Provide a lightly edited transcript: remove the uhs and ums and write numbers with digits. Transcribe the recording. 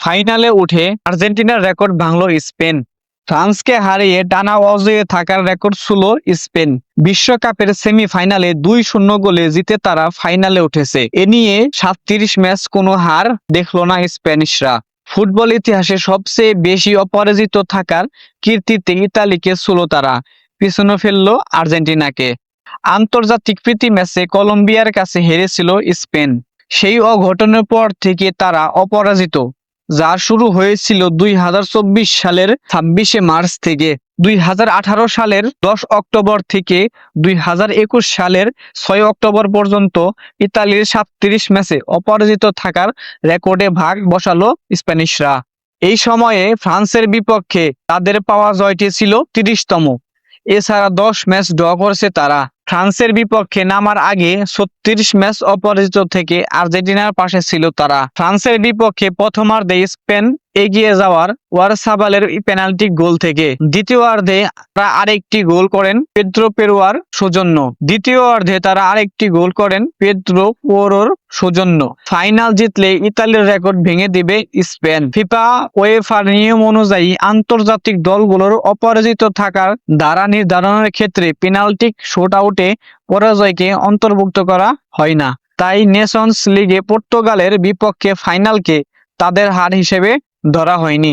ফাইনালে উঠে আর্জেন্টিনার রেকর্ড ভাঙল স্পেন। ফ্রান্সকে হারিয়ে টানা অজেয় থাকার রেকর্ড ছিল স্পেন। বিশ্বকাপের সেমিফাইনালে 2-0 গোলে জিতে তারা ফাইনালে উঠেছে। এ নিয়ে 37 ম্যাচ কোনো হার দেখল না স্প্যানিশরা। ফুটবল ইতিহাসে সবচেয়ে বেশি অপরাজিত থাকার কীর্তিতে ইতালিকে ছিল তারা পিছনে ফেলল আর্জেন্টিনাকে। আন্তর্জাতিক প্রীতি ম্যাচে কলম্বিয়ার কাছে হেরেছিল স্পেন। সেই অঘটনের পর থেকে তারা অপরাজিত, যা শুরু হয়েছিল 2024 সালের 26শে মার্চ থেকে। 2018 সালের 10 অক্টোবর থেকে 2021 সালের 6 অক্টোবর পর্যন্ত ইতালির 37 ম্যাচে অপরাজিত থাকার রেকর্ডে ভাগ বসালো স্প্যানিশরা। এই সময়ে ফ্রান্সের বিপক্ষে তাদের পাওয়া জয়টি ছিল 30তম। এছাড়া 10 ম্যাচ ড্র করেছে তারা। ফ্রান্সের বিপক্ষে নামার আগে 36 ম্যাচ অপরাজিত থেকে আর্জেন্টিনার পাশে ছিল তারা। ফ্রান্সের বিপক্ষে প্রথমার্ধে স্পেন এগিয়ে যাওয়ার ওয়ারসাবালের পেনাল্টি গোল থেকে। দ্বিতীয়ার্ধে তারা আরেকটি গোল করেন পেদ্রো পেরোয়ার সৌজন্য। দ্বিতীয়ার্ধে তারা আরেকটি গোল করেন পেদ্রো পোরোর সৌজন্য। ফাইনাল জিতলে ইতালির রেকর্ড ভেঙে দিবে স্পেন। ফিফা ওয়েফার নিয়ম অনুযায়ী আন্তর্জাতিক দলগুলোর অপরাজিত থাকার ধারা নির্ধারণের ক্ষেত্রে পেনাল্টি শুটআউটে পরাজয়কে অন্তর্ভুক্ত করা হয় না। তাই নেশনস লিগে পর্তুগালের বিপক্ষে ফাইনালকে তাদের হার হিসেবে ধরা হয়নি।